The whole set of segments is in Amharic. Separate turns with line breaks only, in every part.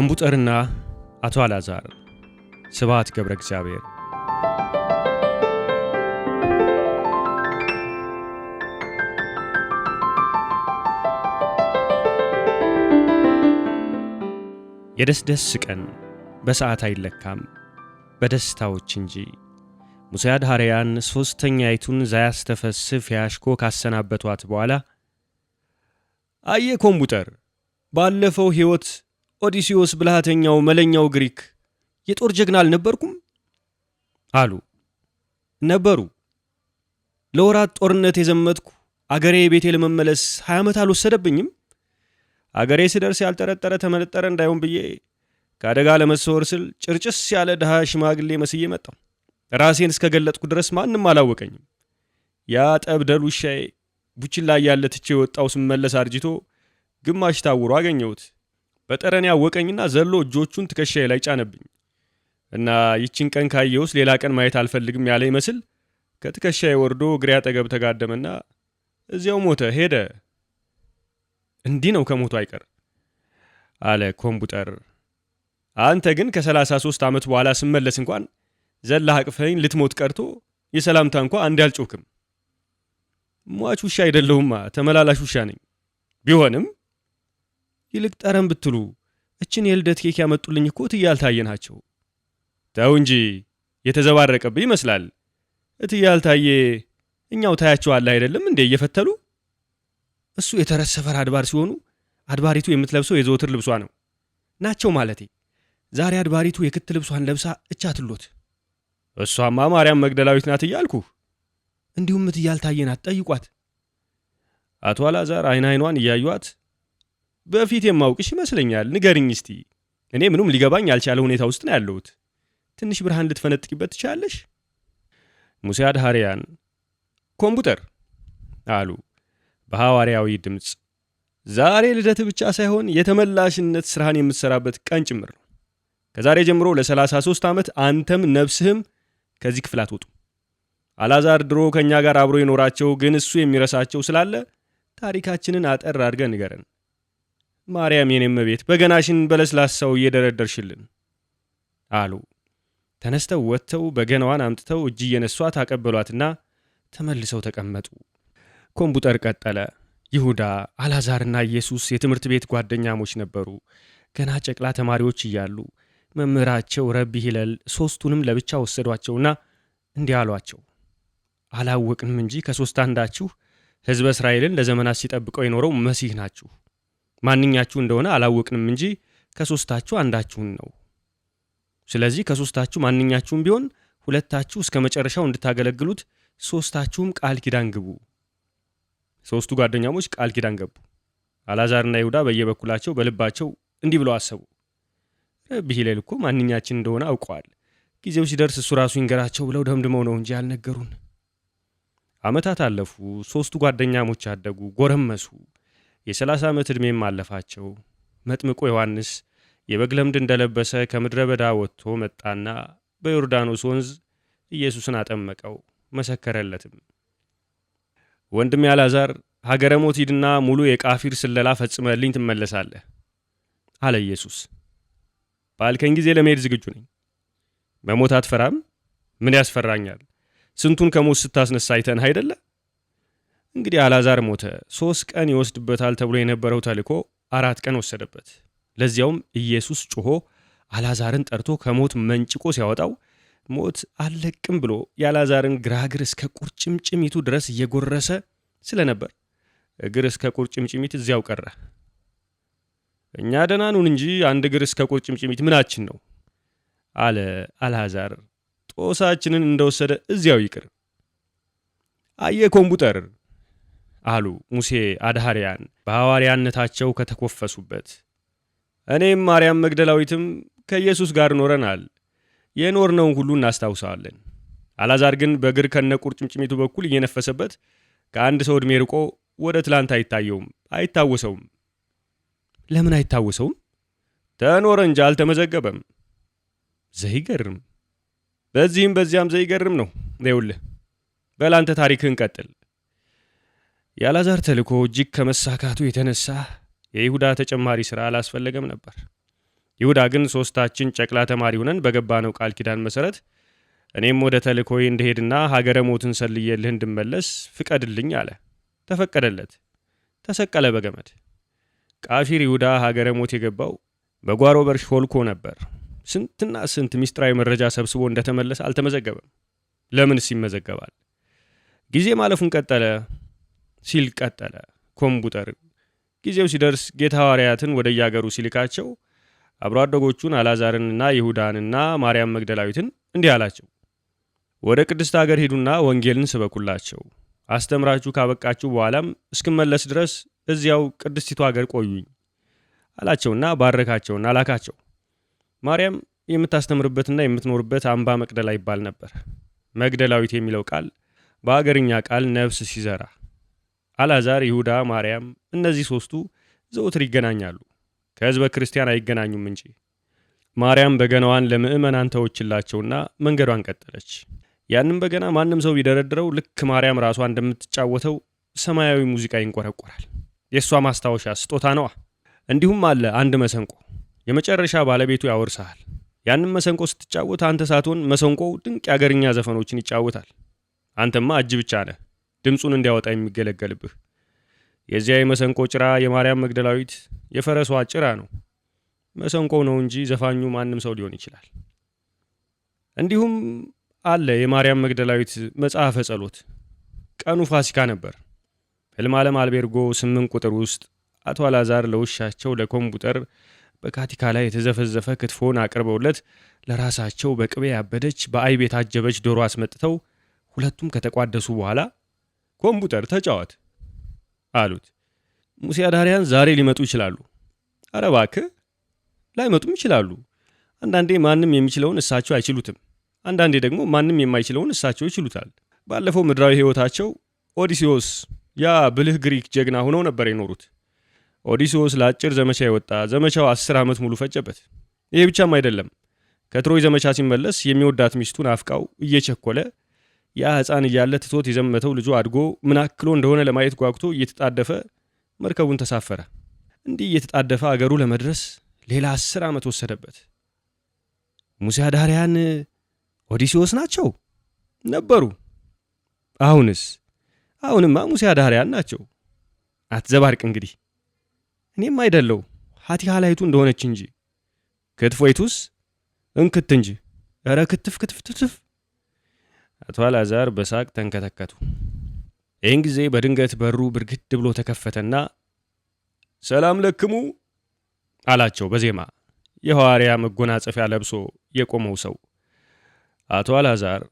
ኮምቡጠርና አቶ አልዓዛር ስብሐት ገብረ እግዚአብሔር። የደስደስ ቀን በሰዓት አይለካም በደስታዎች እንጂ። ሙሴ አድሃሪያን ሶስተኛይቱን ዛያስተፈስፍ ያሽኮ ካሰናበቷት በኋላ አየ ኮምቡጠር ባለፈው ሕይወት ኦዲሲዮስ ብልሃተኛው መለኛው ግሪክ የጦር ጀግና አልነበርኩም አሉ። ነበሩ። ለወራት ጦርነት የዘመትኩ አገሬ ቤቴ ለመመለስ 20 ዓመት አልወሰደብኝም። አገሬ ስደርስ ያልጠረጠረ ተመነጠረ እንዳይሆን ብዬ ከአደጋ ለመሰወር ስል ጭርጭስ ያለ ድሃ ሽማግሌ መስዬ መጣሁ። ራሴን እስከገለጥኩ ድረስ ማንም አላወቀኝም። ያ ጠብደል ውሻዬ ቡችላ ያለ ትቼ ወጣው ስመለስ አርጅቶ ግማሽ ታውሮ አገኘሁት። በጠረን ያወቀኝና ዘሎ እጆቹን ትከሻዬ ላይ ጫነብኝ እና ይችን ቀን ካየውስ ሌላ ቀን ማየት አልፈልግም ያለ ይመስል ከትከሻዬ ወርዶ እግሬ አጠገብ ተጋደመና እዚያው ሞተ ሄደ። እንዲህ ነው ከሞቱ አይቀር አለ ኮምቡጠር። አንተ ግን ከ33 ዓመት በኋላ ስመለስ እንኳን ዘላህ አቅፈኝ ልትሞት ቀርቶ የሰላምታ እንኳን አንድ አልጮክም። ሟች ውሻ አይደለሁማ ተመላላሽ ውሻ ነኝ። ቢሆንም ይልቅ ጠረን ብትሉ እችን የልደት ኬክ ያመጡልኝ እኮ እትዬ አልታየ ናቸው። ተው እንጂ የተዘባረቀብህ ይመስላል። እትዬ አልታየ እኛው ታያቸዋለህ አይደለም እንዴ እየፈተሉ። እሱ የተረሰፈር አድባር ሲሆኑ አድባሪቱ የምትለብሰው የዘወትር ልብሷ ነው ናቸው ማለቴ። ዛሬ አድባሪቱ የክት ልብሷን ለብሳ እቻትሎት። እሷማ ማርያም መግደላዊት ናት እያልኩህ። እንዲሁም እትዬ አልታየ ናት ጠይቋት። አቶ አልዓዛር አይኗን እያዩት በፊት የማውቅሽ ይመስለኛል፣ ንገርኝ እስቲ። እኔ ምንም ሊገባኝ ያልቻለ ሁኔታ ውስጥ ነው ያለሁት። ትንሽ ብርሃን ልትፈነጥቂበት ትችላለሽ? ሙሴ አድሃሪያን ኮምቡጠር አሉ በሐዋርያዊ ድምፅ። ዛሬ ልደት ብቻ ሳይሆን የተመላሽነት ስራህን የምትሰራበት ቀን ጭምር ነው። ከዛሬ ጀምሮ ለ33 ዓመት አንተም ነፍስህም ከዚህ ክፍል አትወጡ። አልዓዛር ድሮ ከኛ ጋር አብሮ የኖራቸው ግን እሱ የሚረሳቸው ስላለ ታሪካችንን አጠር አድርገን ንገረን። ማርያም የኔም ቤት በገናሽን በለስላሳው እየደረደርሽልን አሉ። ተነስተው ወጥተው በገናዋን አምጥተው እጅ እየነሷት አቀበሏትና ተመልሰው ተቀመጡ። ኮምቡጠር ቀጠለ። ይሁዳ፣ አልዓዛርና ኢየሱስ የትምህርት ቤት ጓደኛሞች ነበሩ። ገና ጨቅላ ተማሪዎች እያሉ መምህራቸው ረቢ ሂለል ሶስቱንም ለብቻ ወሰዷቸውና እንዲህ አሏቸው። አላወቅንም እንጂ ከሶስት አንዳችሁ ሕዝበ እስራኤልን ለዘመናት ሲጠብቀው የኖረው መሲህ ናችሁ። ማንኛችሁ እንደሆነ አላወቅንም እንጂ ከሶስታችሁ አንዳችሁን ነው። ስለዚህ ከሶስታችሁ ማንኛችሁም ቢሆን ሁለታችሁ እስከ መጨረሻው እንድታገለግሉት ሶስታችሁም ቃል ኪዳን ግቡ። ሶስቱ ጓደኛሞች ቃል ኪዳን ገቡ። አልዓዛርና ይሁዳ በየበኩላቸው በልባቸው እንዲህ ብለው አሰቡ። ረቢ ሂለል እኮ ማንኛችን እንደሆነ አውቀዋል። ጊዜው ሲደርስ እሱ ራሱ ይንገራቸው ብለው ደምድመው ነው እንጂ ያልነገሩን። ዓመታት አለፉ። ሶስቱ ጓደኛሞች አደጉ፣ ጎረመሱ። የ30 ዓመት ዕድሜም አለፋቸው። መጥምቁ ዮሐንስ የበግ ለምድ እንደለበሰ ከምድረ በዳ ወጥቶ መጣና በዮርዳኖስ ወንዝ ኢየሱስን አጠመቀው፣ መሰከረለትም። ወንድሜ አልዓዛር ሀገረ ሞት ሂድና ሙሉ የቃፊር ስለላ ፈጽመልኝ ትመለሳለህ አለ ኢየሱስ። ባልከኝ ጊዜ ለመሄድ ዝግጁ ነኝ። መሞት አትፈራም? ምን ያስፈራኛል? ስንቱን ከሞት ስታስነሳ አይተን አይደለ? እንግዲህ አልዓዛር ሞተ። 3 ቀን ይወስድበታል ተብሎ የነበረው ተልኮ 4 ቀን ወሰደበት። ለዚያውም ኢየሱስ ጮሆ አልዓዛርን ጠርቶ ከሞት መንጭቆ ሲያወጣው ሞት አልለቅም ብሎ የአልዓዛርን ግራግር እስከ ቁርጭምጭሚቱ ድረስ እየጎረሰ ስለነበር እግር እስከ ቁርጭምጭሚት እዚያው ቀረ። እኛ ደህና ነን እንጂ አንድ እግር እስከ ቁርጭምጭሚት ምናችን ነው አለ አልዓዛር። ጦሳችንን እንደወሰደ እዚያው ይቅር። አየ ኮምቡጠር አሉ ሙሴ አድሃሪያን በሐዋርያነታቸው ከተኮፈሱበት። እኔም ማርያም መግደላዊትም ከኢየሱስ ጋር ኖረናል። የኖርነውን ሁሉ እናስታውሳለን። አልዓዛር ግን በእግር ከነ ቁርጭምጭሚቱ በኩል እየነፈሰበት ከአንድ ሰው ዕድሜ ርቆ ወደ ትላንት አይታወሰውም። ለምን አይታወሰውም? ተኖረ እንጂ አልተመዘገበም። ዘይገርም። በዚህም በዚያም ዘይገርም ነው። ይኸውልህ በላንተ ታሪክህን ቀጥል። የአልዓዛር ተልኮ እጅግ ከመሳካቱ የተነሳ የይሁዳ ተጨማሪ ሥራ አላስፈለገም ነበር። ይሁዳ ግን ሶስታችን ጨቅላ ተማሪ ሆነን በገባነው ቃል ኪዳን መሰረት እኔም ወደ ተልእኮዬ እንድሄድና ሀገረ ሞትን ሰልዬልህ እንድመለስ ፍቀድልኝ አለ። ተፈቀደለት። ተሰቀለ በገመድ። ቃፊር ይሁዳ ሀገረ ሞት የገባው በጓሮ በር ሾልኮ ነበር። ስንትና ስንት ሚስጥራዊ መረጃ ሰብስቦ እንደተመለሰ አልተመዘገበም። ለምንስ ይመዘገባል? ጊዜ ማለፉን ቀጠለ ሲል ቀጠለ። ኮምቡጠር ጊዜው ሲደርስ ጌታ ሐዋርያትን ወደ የአገሩ ሲልካቸው አብሮ አደጎቹን አልዓዛርንና ይሁዳንና ማርያም መግደላዊትን እንዲህ አላቸው። ወደ ቅድስት አገር ሂዱና ወንጌልን ስበኩላቸው። አስተምራችሁ ካበቃችሁ በኋላም እስክመለስ ድረስ እዚያው ቅድስቲቱ አገር ቆዩኝ አላቸውና ባረካቸውና ላካቸው። ማርያም የምታስተምርበትና የምትኖርበት አምባ መቅደላ ይባል ነበር። መግደላዊት የሚለው ቃል በአገርኛ ቃል ነፍስ ሲዘራ፣ አልዓዛር፣ ይሁዳ፣ ማርያም እነዚህ ሶስቱ ዘውትር ይገናኛሉ። ከሕዝበ ክርስቲያን አይገናኙም እንጂ። ማርያም በገናዋን ለምእመናን ተወችላቸውና መንገዷን ቀጠለች። ያንም በገና ማንም ሰው ቢደረድረው ልክ ማርያም ራሷ እንደምትጫወተው ሰማያዊ ሙዚቃ ይንቆረቆራል። የእሷ ማስታወሻ ስጦታ ነዋ። እንዲሁም አለ አንድ መሰንቆ፣ የመጨረሻ ባለቤቱ ያወርሳል። ያንም መሰንቆ ስትጫወት አንተ ሳትሆን መሰንቆው ድንቅ የአገርኛ ዘፈኖችን ይጫወታል። አንተማ እጅ ብቻ ነህ ድምፁን እንዲያወጣ የሚገለገልብህ። የዚያ የመሰንቆ ጭራ የማርያም መግደላዊት የፈረሷ ጭራ ነው። መሰንቆው ነው እንጂ ዘፋኙ ማንም ሰው ሊሆን ይችላል። እንዲሁም አለ የማርያም መግደላዊት መጽሐፈ ጸሎት። ቀኑ ፋሲካ ነበር። ሕልም ዓለም አልቤርጎ 8 ቁጥር ውስጥ አቶ አልዓዛር ለውሻቸው ለኮምቡጠር በካቲካ ላይ የተዘፈዘፈ ክትፎን አቅርበውለት ለራሳቸው በቅቤ ያበደች በአይብ የታጀበች ዶሮ አስመጥተው ሁለቱም ከተቋደሱ በኋላ ኮምቡጠር ተጫወት አሉት። ሙሴ አዳሪያን ዛሬ ሊመጡ ይችላሉ። አረ እባክህ ላይመጡም ይችላሉ። አንዳንዴ ማንም የሚችለውን እሳቸው አይችሉትም። አንዳንዴ ደግሞ ማንም የማይችለውን እሳቸው ይችሉታል። ባለፈው ምድራዊ ሕይወታቸው ኦዲሲዮስ ያ ብልህ ግሪክ ጀግና ሆነው ነበር የኖሩት። ኦዲሲዮስ ለአጭር ዘመቻ የወጣ ዘመቻው 10 ዓመት ሙሉ ፈጀበት። ይሄ ብቻም አይደለም። ከትሮይ ዘመቻ ሲመለስ የሚወዳት ሚስቱን አፍቃው እየቸኮለ ያ ሕፃን እያለ ትቶት የዘመተው ልጁ አድጎ ምን አክሎ እንደሆነ ለማየት ጓጉቶ እየተጣደፈ መርከቡን ተሳፈረ። እንዲህ እየተጣደፈ አገሩ ለመድረስ ሌላ 10 ዓመት ወሰደበት። ሙሴ አዳሪያን ኦዲሲዮስ ናቸው ነበሩ። አሁንማ ሙሴ አዳሪያን ናቸው። አትዘባርቅ እንግዲህ። እኔም አይደለው ሀቲሃላይቱ እንደሆነች እንጂ ክትፎይቱስ እንክት እንጂ። ኧረ ክትፍ ክትፍ ትፍ። አቶ አልዓዛር በሳቅ ተንከተከቱ። ይህን ጊዜ በድንገት በሩ ብርግድ ብሎ ተከፈተና ሰላም ለክሙ አላቸው በዜማ የሐዋርያ መጎናጸፊያ ለብሶ የቆመው ሰው። አቶ አልዓዛር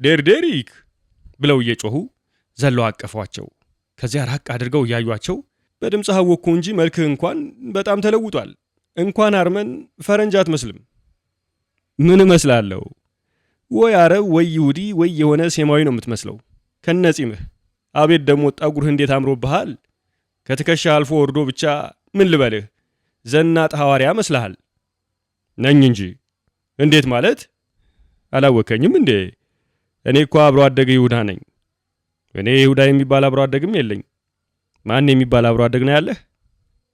ዴርዴሪክ ብለው እየጮሁ ዘለው አቀፏቸው። ከዚያ ራቅ አድርገው እያዩአቸው በድምፅ አወኩ እንጂ መልክህ እንኳን በጣም ተለውጧል። እንኳን አርመን ፈረንጅ አትመስልም። ምን እመስላለሁ? ወይ አረብ ወይ ይሁዲ ወይ የሆነ ሴማዊ ነው የምትመስለው ከነጺምህ። አቤት ደሞ ጠጉርህ እንዴት አምሮብሃል! ከትከሻ አልፎ ወርዶ ብቻ ምን ልበልህ ዘናጥ ሐዋርያ መስልሃል። ነኝ እንጂ። እንዴት ማለት? አላወከኝም እንዴ? እኔ እኮ አብሮ አደግ ይሁዳ ነኝ። እኔ ይሁዳ የሚባል አብሮ አደግም የለኝ። ማን የሚባል አብሮ አደግ ነው ያለህ?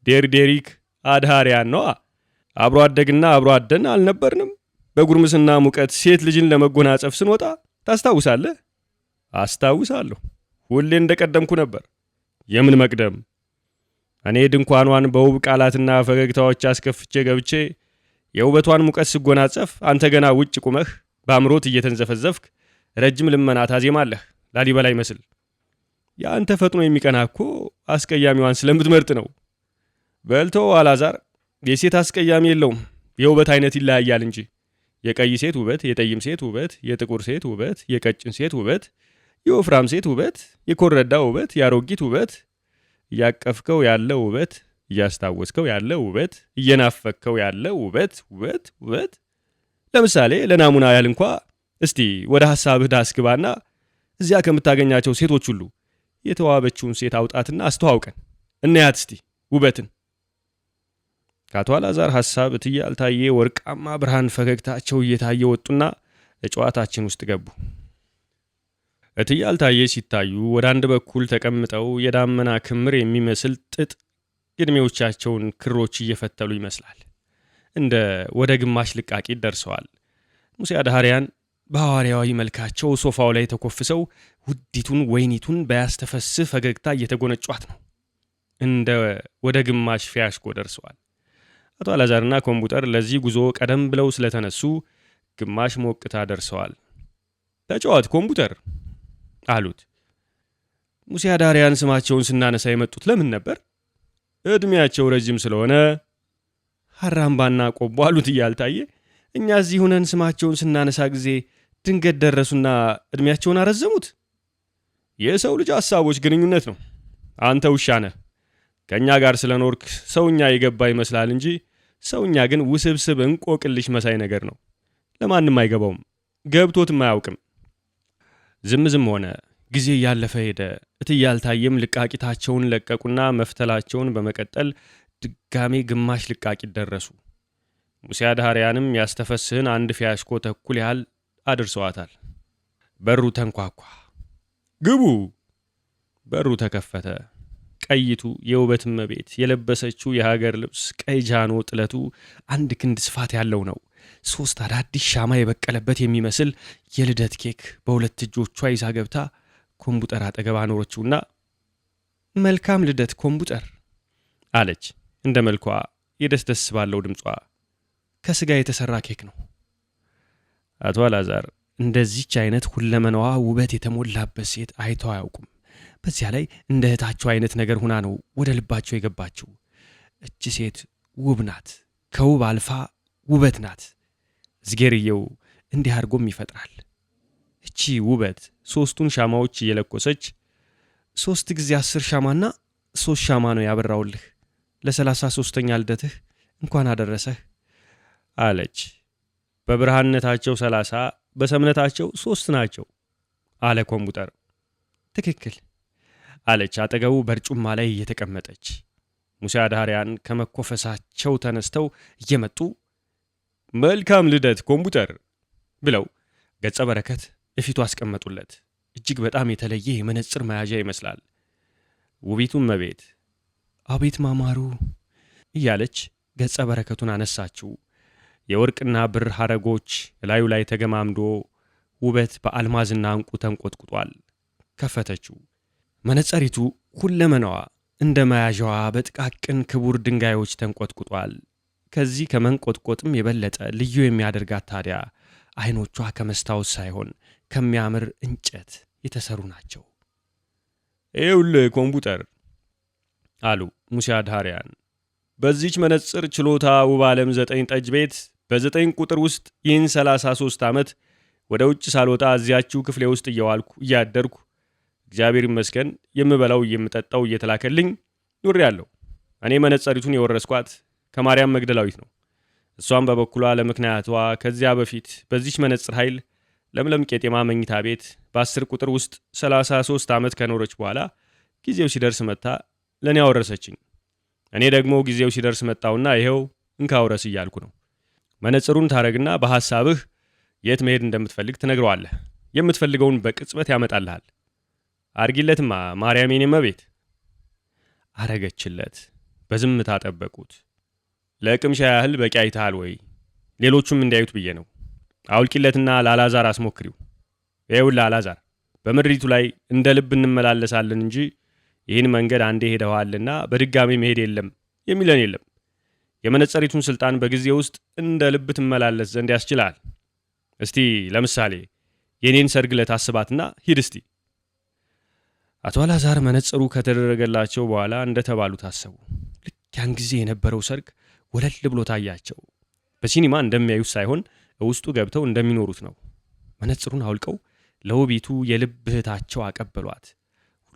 ዴርዴሪክ አድሃሪያን ነዋ። አብሮ አደግና አብሮ አደን አልነበርንም? በጉርምስና ሙቀት ሴት ልጅን ለመጎናጸፍ ስንወጣ ታስታውሳለህ? አስታውሳለሁ። ሁሌ እንደቀደምኩ ነበር። የምን መቅደም? እኔ ድንኳኗን በውብ ቃላትና ፈገግታዎች አስከፍቼ ገብቼ የውበቷን ሙቀት ስጎናጸፍ፣ አንተ ገና ውጭ ቁመህ በአምሮት እየተንዘፈዘፍክ ረጅም ልመና ታዜማለህ ላሊበላ ይመስል። የአንተ ፈጥኖ የሚቀና እኮ አስቀያሚዋን ስለምትመርጥ ነው። በልተው አልዓዛር፣ የሴት አስቀያሚ የለውም፣ የውበት አይነት ይለያያል እንጂ። የቀይ ሴት ውበት፣ የጠይም ሴት ውበት፣ የጥቁር ሴት ውበት፣ የቀጭን ሴት ውበት፣ የወፍራም ሴት ውበት፣ የኮረዳ ውበት፣ የአሮጊት ውበት፣ እያቀፍከው ያለ ውበት፣ እያስታወስከው ያለ ውበት፣ እየናፈከው ያለ ውበት። ለምሳሌ ለናሙና ያህል እንኳ እስቲ ወደ ሐሳብህ ዳስ ግባና እዚያ ከምታገኛቸው ሴቶች ሁሉ የተዋበችውን ሴት አውጣትና አስተዋውቀን እናያት እስቲ ውበትን። ከአቶ አልዓዛር ሐሳብ እትዬ አልታየ ወርቃማ ብርሃን ፈገግታቸው እየታየ ወጡና ለጨዋታችን ውስጥ ገቡ። እትዬ አልታየ ሲታዩ ወደ አንድ በኩል ተቀምጠው የዳመና ክምር የሚመስል ጥጥ የዕድሜዎቻቸውን ክሮች እየፈተሉ ይመስላል። እንደ ወደ ግማሽ ልቃቂት ደርሰዋል። ሙሴ አድሃሪያን በሐዋርያዊ መልካቸው ሶፋው ላይ ተኮፍሰው ውዲቱን ወይኒቱን በያስተፈስህ ፈገግታ እየተጎነጯት ነው። እንደ ወደ ግማሽ ፊያሽኮ ደርሰዋል። አቶ አላዛርና ኮምቡጠር ለዚህ ጉዞ ቀደም ብለው ስለተነሱ ግማሽ ሞቅታ ደርሰዋል። ተጫዋት ኮምቡጠር አሉት። ሙሴ አድሃሪያን ስማቸውን ስናነሳ የመጡት ለምን ነበር? ዕድሜያቸው ረጅም ስለሆነ ሐራምባና ቆቦ አሉት እያልታየ እኛ እዚህ ሆነን ስማቸውን ስናነሳ ጊዜ ድንገት ደረሱና ዕድሜያቸውን አረዘሙት። የሰው ልጅ ሐሳቦች ግንኙነት ነው። አንተ ውሻ ነህ። ከእኛ ጋር ስለኖርክ ሰውኛ የገባ ይመስላል እንጂ ሰውኛ ግን ውስብስብ እንቆቅልሽ መሳይ ነገር ነው። ለማንም አይገባውም፣ ገብቶትም አያውቅም። ዝም ሆነ። ጊዜ እያለፈ ሄደ። እትያልታየም ልቃቂታቸውን ለቀቁና መፍተላቸውን በመቀጠል ድጋሜ ግማሽ ልቃቂት ደረሱ። ሙሴ አድሃሪያንም ያስተፈስህን አንድ ፊያሽኮ ተኩል ያህል አድርሰዋታል። በሩ ተንኳኳ። ግቡ። በሩ ተከፈተ። ቀይቱ የውበት እመቤት የለበሰችው የሀገር ልብስ ቀይ ጃኖ ጥለቱ አንድ ክንድ ስፋት ያለው ነው። 3 አዳዲስ ሻማ የበቀለበት የሚመስል የልደት ኬክ በሁለት እጆቿ ይዛ ገብታ ኮምቡጠር አጠገብ አኖረችውና መልካም ልደት ኮምቡጠር አለች። እንደ መልኳ የደስደስ ባለው ድምጿ። ከስጋ የተሰራ ኬክ ነው። አቶ አላዛር እንደዚች አይነት ሁለመናዋ ውበት የተሞላበት ሴት አይተው አያውቁም። በዚያ ላይ እንደ እህታቸው አይነት ነገር ሁና ነው ወደ ልባቸው የገባችው። እቺ ሴት ውብ ናት፣ ከውብ አልፋ ውበት ናት። ዝጌርየው እንዲህ አድርጎም ይፈጥራል። እቺ ውበት 3ቱን ሻማዎች እየለኮሰች 3 ጊዜ 10 ሻማና 3 ሻማ ነው ያበራውልህ። ለ33ኛ ልደትህ እንኳን አደረሰህ አለች። በብርሃንነታቸው 30 በሰምነታቸው 3 ናቸው አለ ኮምቡጠር። ትክክል አለች አጠገቡ በርጩማ ላይ እየተቀመጠች። ሙሴ አድሃሪያን ከመኮፈሳቸው ተነስተው እየመጡ መልካም ልደት ኮምቡጠር ብለው ገጸ በረከት እፊቱ አስቀመጡለት። እጅግ በጣም የተለየ የመነጽር መያዣ ይመስላል። ውቢቱም እመቤት አቤት ማማሩ እያለች ገጸ በረከቱን አነሳችው። የወርቅና ብር ሐረጎች ላዩ ላይ ተገማምዶ ውበት በአልማዝና ዕንቁ ተንቆጥቁጧል። ከፈተችው። መነጸሪቱ ሁለመናዋ እንደ መያዣዋ በጥቃቅን ክቡር ድንጋዮች ተንቆጥቁጧል። ከዚህ ከመንቆጥቆጥም የበለጠ ልዩ የሚያደርጋት ታዲያ አይኖቿ ከመስታወት ሳይሆን ከሚያምር እንጨት የተሰሩ ናቸው። ይኸውልህ ኮምቡጠር አሉ ሙሴ አድሃሪያን፣ በዚች መነጽር ችሎታ ውብ ዓለም 9 ጠጅ ቤት በ9 ቁጥር ውስጥ ይህን 33 ዓመት ወደ ውጭ ሳልወጣ እዚያችሁ ክፍሌ ውስጥ እየዋልኩ እያደርኩ እግዚአብሔር ይመስገን የምበላው የምጠጣው እየተላከልኝ ኑሬአለሁ። እኔ መነጸሪቱን የወረስኳት ከማርያም መግደላዊት ነው። እሷም በበኩሏ ለምክንያቷ ከዚያ በፊት በዚች መነጽር ኃይል ለምለም ቄጤማ መኝታ ቤት በ10 ቁጥር ውስጥ 33 ዓመት ከኖረች በኋላ ጊዜው ሲደርስ መጣ ለኔ አወረሰችኝ። እኔ ደግሞ ጊዜው ሲደርስ መጣውና ይሄው እንካውረስ እያልኩ ነው። መነጽሩን ታረግና በሐሳብህ የት መሄድ እንደምትፈልግ ትነግረዋለህ። የምትፈልገውን በቅጽበት ያመጣልሃል። አርጊለትማ ማርያም የኔ እመቤት አረገችለት። በዝምታ ጠበቁት። ለቅምሻ ያህል በቂ አይተሃል ወይ? ሌሎቹም እንዲያዩት ብዬ ነው። አውልቂለትና ለአላዛር አስሞክሪው። ይኸውልህ አላዛር፣ በምድሪቱ ላይ እንደ ልብ እንመላለሳለን እንጂ ይህን መንገድ አንዴ ሄደዋልና በድጋሚ መሄድ የለም የሚለን የለም። የመነጸሪቱን ስልጣን በጊዜ ውስጥ እንደ ልብ ትመላለስ ዘንድ ያስችላል። እስቲ ለምሳሌ የኔን ሰርግ ለታስባትና ሂድ እስቲ። አቶ አላዛር መነጽሩ ከተደረገላቸው በኋላ እንደተባሉ ታሰቡ። ልክ ያን ጊዜ የነበረው ሰርግ ወለል ብሎ ታያቸው። በሲኒማ እንደሚያዩት ሳይሆን ውስጡ ገብተው እንደሚኖሩት ነው። መነጽሩን አውልቀው ለውቢቱ የልብ እህታቸው አቀበሏት።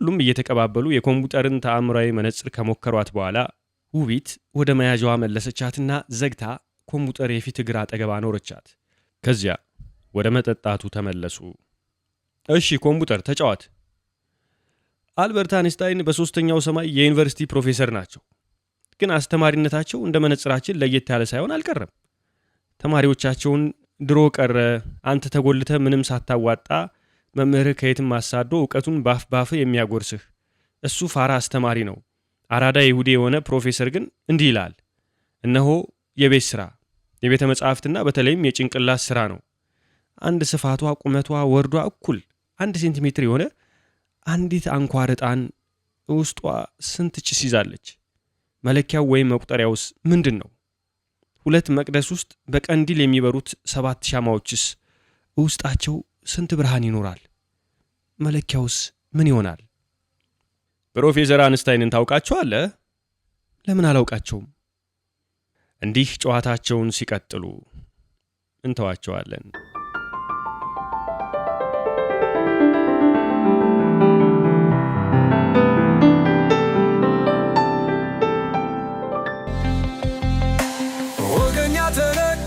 ሁሉም እየተቀባበሉ የኮምቡጠርን ተአምራዊ መነጽር ከሞከሯት በኋላ ውቢት ወደ መያዣዋ መለሰቻትና ዘግታ ኮምቡጠር የፊት እግር አጠገብ አኖረቻት። ከዚያ ወደ መጠጣቱ ተመለሱ። እሺ ኮምቡጠር ተጫዋት። አልበርት አንስታይን በ3ኛው ሰማይ የዩኒቨርሲቲ ፕሮፌሰር ናቸው። ግን አስተማሪነታቸው እንደ መነጽራችን ለየት ያለ ሳይሆን አልቀረም። ተማሪዎቻቸውን ድሮ ቀረ አንተ ተጎልተ ምንም ሳታዋጣ መምህርህ ከየትም አሳዶ ዕውቀቱን ባፍ የሚያጎርስህ እሱ ፋራ አስተማሪ ነው። አራዳ ይሁዲ የሆነ ፕሮፌሰር ግን እንዲህ ይላል፣ እነሆ የቤት ሥራ የቤተ መጻሕፍትና በተለይም የጭንቅላት ሥራ ነው። አንድ ስፋቷ ቁመቷ ወርዷ እኩል 1 ሴንቲሜትር የሆነ አንዲት አንኳር ዕጣን ውስጧ ስንት ጭስ ይዛለች? መለኪያው ወይም መቁጠሪያውስ ምንድን ነው? 2 መቅደስ ውስጥ በቀንዲል የሚበሩት 7 ሻማዎችስ ውስጣቸው ስንት ብርሃን ይኖራል? መለኪያውስ ምን ይሆናል? ፕሮፌሰር አንስታይንን ታውቃቸዋለህ? ለምን አላውቃቸውም? እንዲህ ጨዋታቸውን ሲቀጥሉ እንተዋቸዋለን።
ወገኛ ተረክ